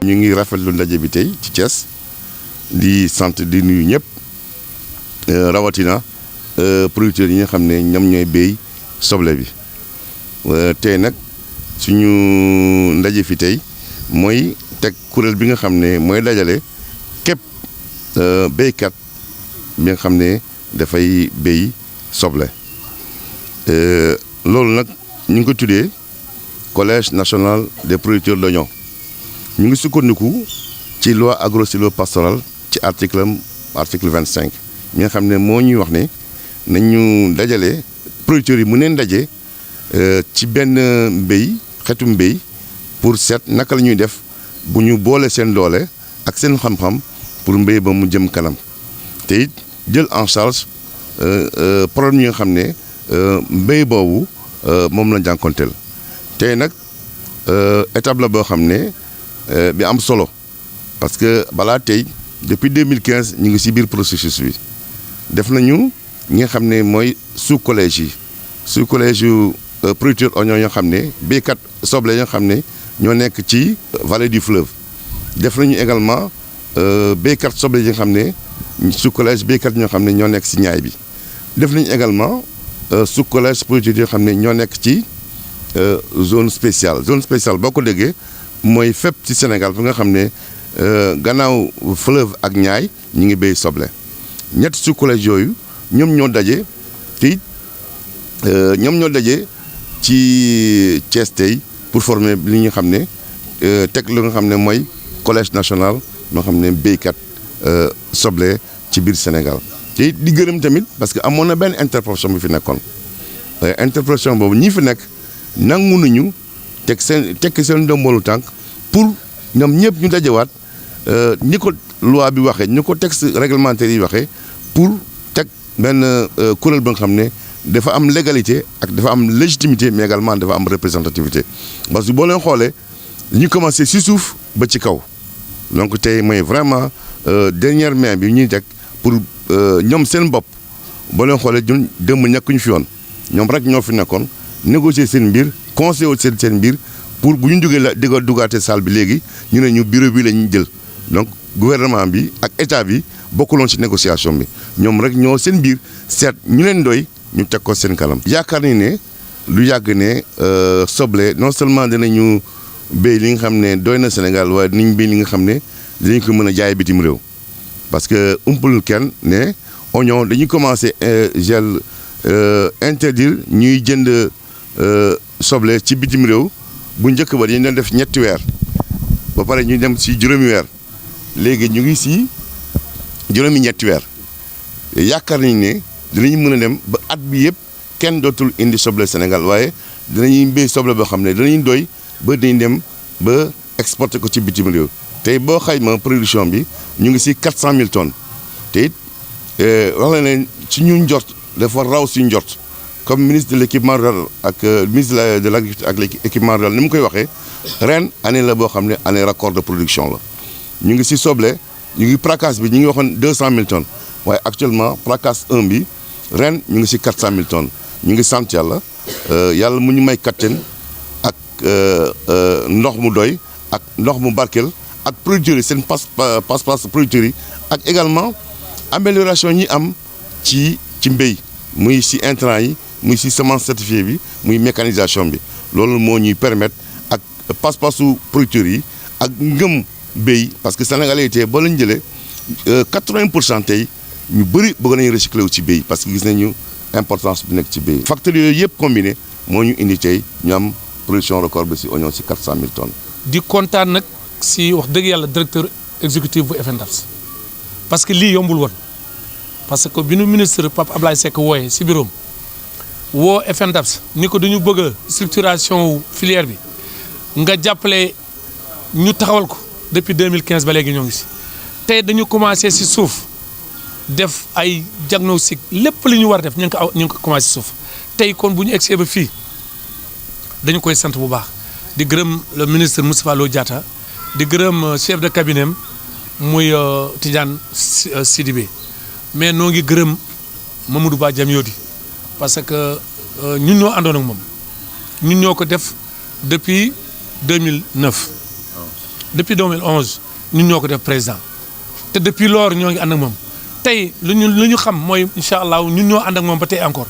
ñu ngi rafetlu ndaje bi tey ci Thiès di sant di nuyu ñëpp rawatina producteurs yi nga xam ne ñoom ñooy béy soble bi tey nag suñu ndaje fi tey mooy teg kuréel bi nga xam ne mooy dajale képp béykat bi nga xam ne dafay béy soble loolu nag ñu ngi ko tuddee collège national des producteurs d'oignons ñu ngi sukkandiku ci loi agro-sylvo-pastorale ci article 25 mi nga xam ne moo ñuy wax ne nañu dajale producteurs yi mu neen daje ci benn mbéy xeetu mbéy pour seet naka la ñuy def bu ñu boole seen doole ak seen xam-xam pour mbéy ba mu jëm kanam te it jël en charge problème yi nga xam ne mbéy boobu moom la jànkonteel tey nag étape la boo xam ne bi am solo parce que balaa tey depuis 2015 ñu ngi ci biir processus bi def nañu ñi nga xam ne mooy sous collège yi sous collège yu producteurs oignons yoo xam ne béykat soble yoo xam ne ñoo nekk ci vallée du fleuve def nañu également béykat soble yi nga xam ne sous collège béykat ñoo xam ne ñoo nekk ci ñaay bi def nañu également sous collège producteurs yoo xam ne ñoo nekk ci zone spéciale boo ko déggee mooy fépp ci Sénégal fi nga xam ne gannaaw fleuve ak ñaay ñu ngi béy soble ñetti sous collège yooyu ñoom ñoo daje te ñoom ñoo daje ci Thiès tey pour former li ñu xam ne teg lu nga xam ne mooy collège national moo xam ne béykat soble ci biir Sénégal te di gërëm tamit parce que amoon na benn interprofession bi fi nekkoon interprofession boobu ñi fi nekk nangu nañu tekki seen ndombalu tànk pour ñoom ñëpp ñu dajewaat ñi ko loi bi waxee ñu ko texte réglementaire yi waxee pour teg benn kuréel ba nga xam ne dafa am légalité ak dafa am légitimité mais également dafa am représentativité parce que boo leen xoolee ñu commencé ci suuf ba ci kaw donc tey mooy vraiment dernière main bi ñuy teg pour ñoom seen bopp boo leen xoolee ñun démb ñàkkuñu fi woon ñoom rek ñoo fi nekkoon négocier seen mbir conseiller seen mbir pour bu ñu jógee la dugaate salle bi léegi ñu ne ñu bureau bi la ñuy jël donc gouvernement bi ak état bi bokkuloon ci négociation bi ñoom rek ñoo seen biir seet ñu leen doy ñu teg ko seen kanam. yaakaar ni ne lu yàgg ne soble non seulement dinañu béy li nga xam ne doy na Sénégal waaye dinañ béy li nga xam ne dinañ ko mën a jaay bitim réew parce que umpalul kenn ne oignon dañuy commencé interdire ñuy jënd soble ci bitim réew bu njëkk ba dañu doon def ñetti weer ba pare ñu dem ci juróomi weer léegi ñu ngi ci juróomi ñetti weer yaakaar nañ ne dinañu mën a dem ba at bi yëpp kenn dootul indi soble Sénégal waaye dinañuy béy soble boo xam ne dinañu doy ba dañ dem ba exporter ko ci bitim réew tey boo xayma production bi ñu ngi ci 400 000 tonnes te it wax la ne ci ñu njort dafa raw si njort comme ministre de l'équipement rural ak ministre de l'agriculture ak l'équipement rural ni mu koy waxee ren année la boo xam ne année record de production la ñu ngi ci soble ñu ngi PRACAS bi ñu ngi waxoon 200 000 tonnes waaye actuellement PRACAS 1 bi ren ñu ngi ci 400 000 tonnes ñu ngi sant yàlla yàlla mu ñu may kattan ak ndox mu doy ak ndox mu barkeel ak producteurs yi seen passe producteurs yi ak également amélioration ñi am ci mbéy muy ci intrants yi muy ci semence certifiée bi muy mécanisation bi loolu moo ñuy permettre ak passe-passu producteurs yi ak ngëm béy parce que sénégalais yi tey boo lañ jëlee 80% tey ñu bëri bëgg nañu recycler wu ci béy parce que gis nañu importance bi nekk ci béy. facteurs yooyu yëpp combiné moo ñu indi tey ñu am production record bi ci oignon ci 400 000 tonnes. di kontaan nag ci wax dëgg yàlla directeur exécutif bu FNDAPS parce que lii yombul woon parce que bi nu ministre Pape Ablaye Seck wooyee ci bureau woo FNDAPS ni ko dañu bëgg a structuration filière bi nga jàppale ñu taxawal ko depuis 2015 ba léegi ñoo ngi ci tey dañu commencé ci suuf def ay diagnostic lépp li ñu war def ñu ngi ko commencé ci suuf tey kon bu ñu egsee ba fii dañu koy sant bu baax di gërëm le ministre Moustapha Lo Diatta di gërëm chef de cabinet am muy Tidiane Sidibé mais noo ngi gërëm Mamadou Ba Jamiodi parce que ñun ñoo àndoon ak moom ñun ñoo ko def depuis 2009 depuis 2011 ñun ñoo ko def président te depuis lors ñoo ngi ànd ak moom tey lu ñu xam mooy incha allah ñun ñoo ànd ak moom ba tey encore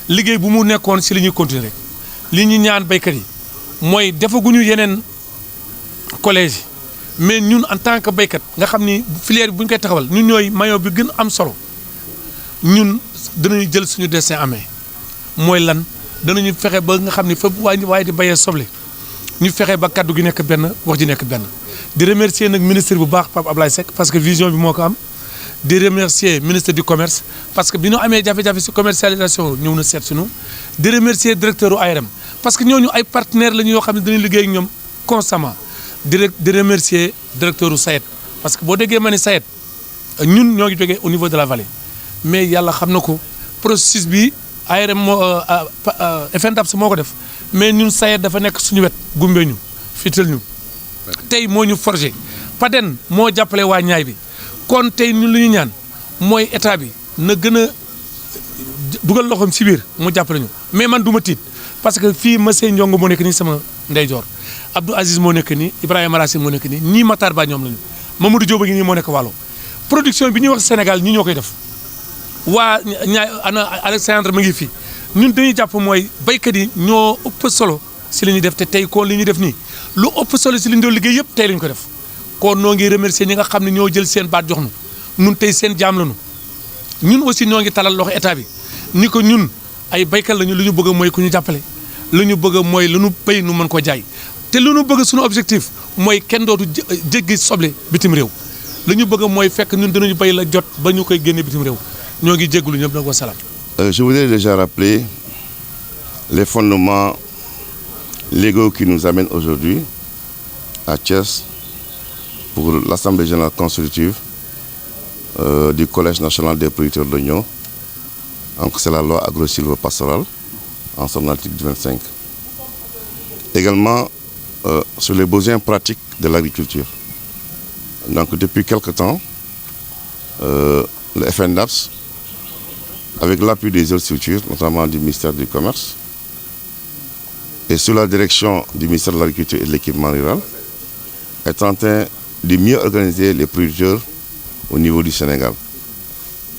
liggéey bu mu nekkoon si li ñuy continuer rek li ñu ñaan béykat yi mooy defaguñu yeneen collège yi mais ñun en tant que béykat nga xam ni filière bi bu ñu koy taxawal ñun ñooy maillon bi gën am solo ñun danañu jël suñu destin amee mooy lan danañu fexe ba nga xam ni fépp waaye di béyee soble ñu fexe ba kaddu gi nekk benn wax ji nekk benn di remercier nag ministre bu baax Pape Ablaye Seck parce que vision bi moo ko am di remercier ministre du commerce parce que bi ñu amee jafe-jafe si commercialisation ñëw na seet suñu di remercier directeur u ARM parce que ñooñu ay partenaires la ñu yoo xam ne dañuy liggéey ak ñoom constamment di remercier directeur u SAED parce que boo déggee ma ne SAED ñun ñoo ngi jógee au niveau de la vallée mais yàlla xam na ko processus bi ARM moo FNDAPS moo ko def mais ñun SAED dafa nekk suñu wet gumbe ñu fital ñu tey moo ñu forger Paden moo jàppale waa ñaay bi kon tey ñun lu ñu ñaan mooy état bi na gën a dugal loxoom si biir mu jàppale ñu mais man du ma tiit parce que fii monsieur Ndiongo moo nekk nii sama ndeyjoor Abdou Aziz moo nekk nii Ibrahima Racine moo nekk nii ñii Matar Ba ñoom lañu Mamadou Diop gi nii moo nekk wàllo production bi ñuy wax Sénégal ñi ñoo koy def waa ñaay ana Alexandre ma ngi fii ñun dañuy jàpp mooy béykat yi ñoo ëpp solo si li ñuy def te tey kon li ñuy def nii lu ëpp solo si li ñu doon liggéey yëpp tey lañu ko def kon noo ngi remercier ñi nga xam ne ñoo jël seen baat jox nu ñun tey seen jaam lañu ñun aussi ñoo ngi talal loxo état bi ni ko ñun ay béykat lañu lu ñu bëgg mooy ku ñu jàppale lu ñu bëgg mooy lu ñu béy nu mën ko jaay te lu ñu bëgg suñu objectif mooy kenn dootu jéggi soble bitim réew lu ñu bëgg mooy fekk ñun dinañu béy la jot ba ñu koy génne bitim réew ñoo ngi jégalu ñëpp nag wa salaam. Je voudrais déjà rappeler les fondements légaux qui nous amènent aujourd'hui à Thiès pour l'Assemblée générale constitutive du Collège national des producteurs d'oignons. Donc c'est la loi agro-sylvo-pastorale en son article 25. Également sur les besoins pratiques de l'agriculture. Donc depuis quelque temps, le FNDAPS, avec l'appui des autres structures, notamment du ministère du Commerce, et sous la direction du ministère de l'Agriculture et de l'Équipement rural, est en train de mieux organiser les producteurs au niveau du Sénégal.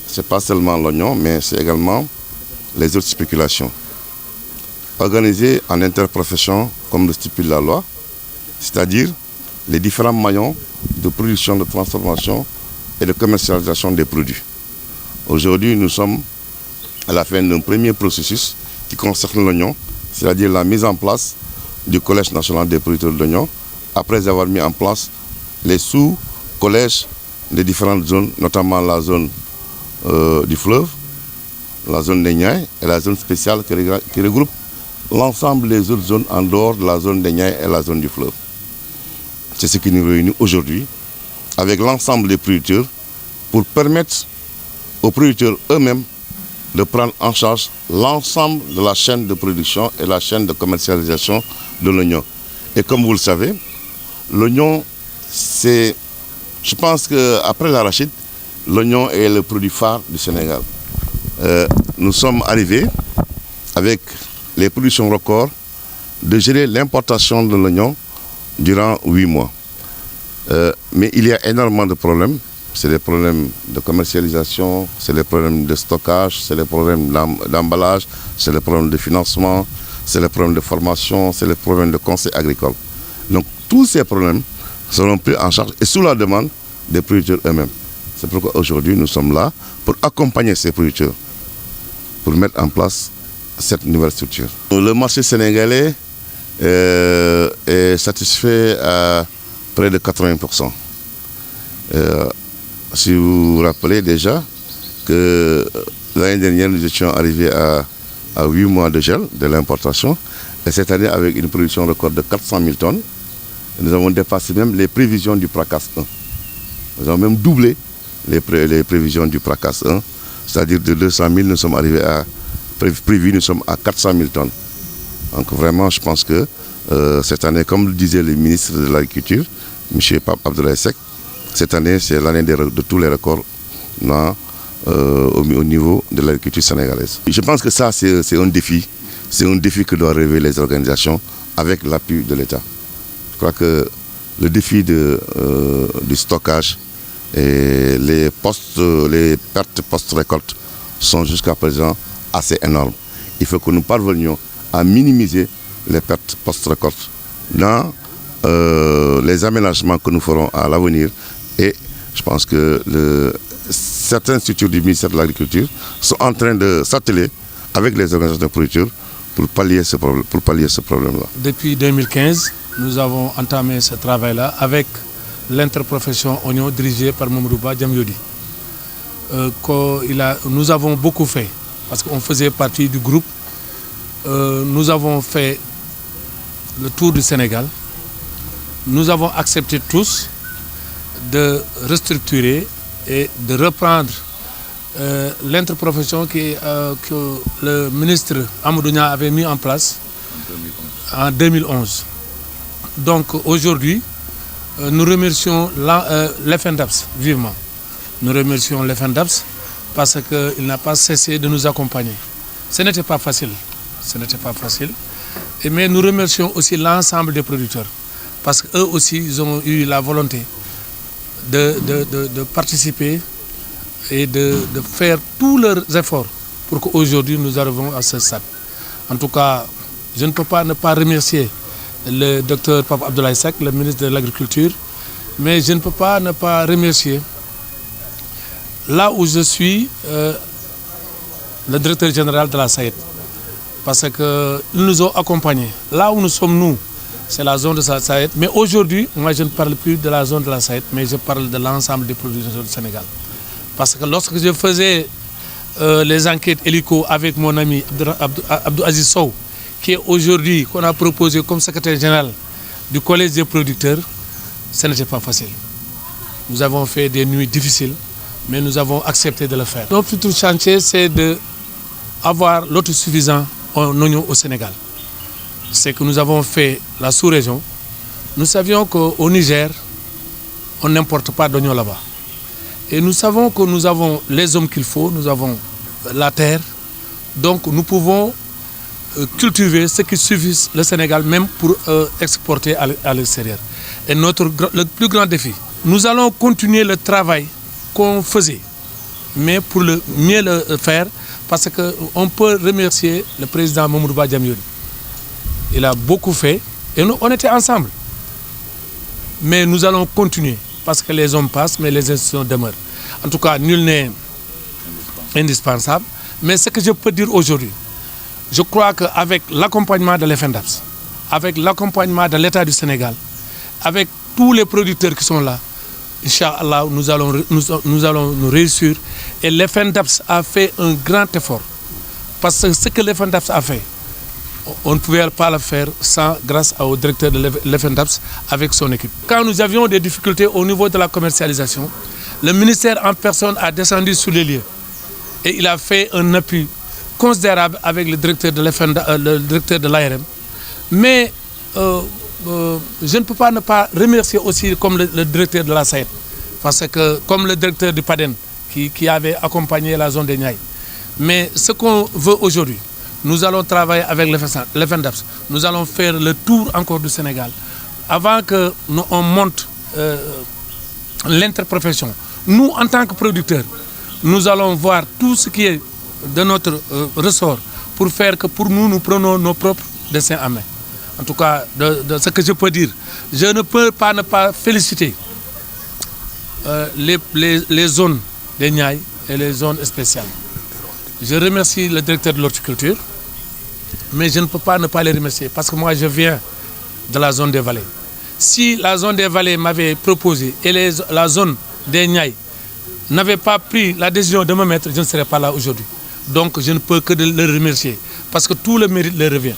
Ce n'est pas seulement l'oignon, mais c'est également les autres spéculations. Organisées en interprofession, comme le stipule la loi, c'est-à-dire les différents maillons de production, de transformation et de commercialisation des produits. Aujourd'hui, nous sommes à la fin d'un premier processus qui concerne l'oignon, c'est-à-dire la mise en place du Collège national des producteurs d'oignons, après avoir mis en place les sous-collèges des différentes zones, notamment la zone du fleuve, la zone des Niayes et la zone spéciale qui regroupe l'ensemble des autres zones en dehors de la zone des Niayes et la zone du fleuve. C'est ce qui nous réunit aujourd'hui avec l'ensemble des producteurs pour permettre aux producteurs eux-mêmes de prendre en charge l'ensemble de la chaîne de production et la chaîne de commercialisation de l'oignon. Et comme vous le savez, l'oignon, c'est, je pense qu'après l'arachide, l'oignon est le produit phare du Sénégal. Nous sommes arrivés avec les productions records de gérer l'importation de l'oignon durant 8 mois. Mais il y a énormément de problèmes. C'est des problèmes de commercialisation, c'est des problèmes de stockage, c'est des problèmes d'emballage, c'est des problèmes de financement, c'est des problèmes de formation, c'est des problèmes de conseil agricole. Donc tous ces problèmes seront pris en charge et sous la demande des producteurs eux-mêmes. C'est pourquoi aujourd'hui nous sommes là pour accompagner ces producteurs, pour mettre en place cette nouvelle structure. Le marché sénégalais est satisfait à près de 80%. Si vous vous rappelez déjà que l'année dernière, nous étions arrivés à 8 mois de gel de l'importation. Et cette année, avec une production record de 400 000 tonnes, nous avons dépassé même les prévisions du PRACAS 1. Nous avons même doublé les prévisions du PRACAS 1. C'est-à-dire de 200 000, nous sommes arrivés à, prévu, nous sommes à 400 000 tonnes. Donc vraiment, je pense que cette année, comme le disait le ministre de l'Agriculture, M. Pape Ablaye Seck, cette année, c'est l'année de tous les records au niveau de l'agriculture sénégalaise. Je pense que ça, c'est un défi. C'est un défi que doivent relever les organisations avec l'appui de l'État. Je crois que le défi du stockage et les pertes post-récolte sont jusqu'à présent assez énormes. Il faut que nous parvenions à minimiser les pertes post-récolte dans les aménagements que nous ferons à l'avenir. Et je pense que certaines structures du ministère de l'Agriculture sont en train de s'atteler avec les organisations de producteurs pour pallier ce problème-là. Depuis 2015, nous avons entamé ce travail-là avec l'interprofession oignon dirigée par Mamadouba Djamyodi. Nous avons beaucoup fait parce qu'on faisait partie du groupe. Nous avons fait le tour du Sénégal. Nous avons accepté tous de restructurer et de reprendre l'interprofession que le ministre Amadou Niang avait mis en place en 2011. Donc aujourd'hui, nous remercions l'FNDAPS vivement. Nous remercions l'FNDAPS parce qu'il n'a pas cessé de nous accompagner. Ce n'était pas facile. Mais nous remercions aussi l'ensemble des producteurs parce qu'eux aussi, ils ont eu la volonté de participer et de faire tous leurs efforts pour qu'aujourd'hui nous arrivions à ce stade. En tout cas, je ne peux pas ne pas remercier le docteur Pape Abdoulaye Seck, le ministre de l'Agriculture, mais je ne peux pas ne pas remercier là où je suis le directeur général de la SAED, parce qu'ils nous ont accompagnés. Là où nous sommes nous, c'est la zone de la SAED, mais aujourd'hui, moi je ne parle plus de la zone de la SAED, mais je parle de l'ensemble des producteurs du Sénégal. Parce que lorsque je faisais les enquêtes hélico avec mon ami Abdou Aziz Sow, qui est aujourd'hui, qu'on a proposé comme secrétaire général du collège des producteurs, ce n'était pas facile. Nous avons fait des nuits difficiles, mais nous avons accepté de le faire. Notre futur chantier, c'est d'avoir l'autosuffisance en oignon au Sénégal. C'est que nous avons fait la sous-région. Nous savions qu'au Niger, on n'importe pas d'oignon là-bas. Et nous savons que nous avons les hommes qu'il faut, nous avons la terre. Donc nous pouvons cultiver ce qui suffit le Sénégal, même pour exporter à l'extérieur. Et le plus grand défi, nous allons continuer le travail qu'on faisait, mais pour mieux le faire, parce qu'on peut remercier le président Mamadouba Djamyodi. Il a beaucoup fait, et nous, on était ensemble. Mais nous allons continuer, parce que les hommes passent, mais les institutions demeurent. En tout cas, nul n'est indispensable. Mais ce que je peux dire aujourd'hui, je crois qu'avec l'accompagnement de l'FNDAPS, avec l'accompagnement de l'État du Sénégal, avec tous les producteurs qui sont là, Inch'Allah, nous allons nous réussir. Et l'FNDAPS a fait un grand effort. Parce que ce que l'FNDAPS a fait, on ne pouvait pas le faire grâce au directeur de l'FNDAPS avec son équipe. Quand nous avions des difficultés au niveau de la commercialisation, le ministère en personne a descendu sur les lieux. Et il a fait un appui considérable avec le directeur de l'ARM. Mais je ne peux pas ne pas remercier aussi comme le directeur de la SAED. Parce que comme le directeur du PADEN qui avait accompagné la zone des Niayes. Mais ce qu'on veut aujourd'hui, nous allons travailler avec l'FNDAPS. Nous allons faire le tour encore du Sénégal. Avant qu'on monte l'interprofession, nous en tant que producteurs, nous allons voir tout ce qui est de notre ressort pour faire que pour nous, nous prenons nos propres destins en main. En tout cas, de ce que je peux dire, je ne peux pas ne pas féliciter les zones des Niayes et les zones spéciales. Je remercie le directeur de l'horticulture, mais je ne peux pas ne pas les remercier parce que moi je viens de la zone des vallées. Si la zone des vallées m'avait proposé et la zone des Niayes n'avait pas pris la décision de me mettre, je ne serais pas là aujourd'hui. Donc je ne peux que les remercier parce que tout le mérite leur revient.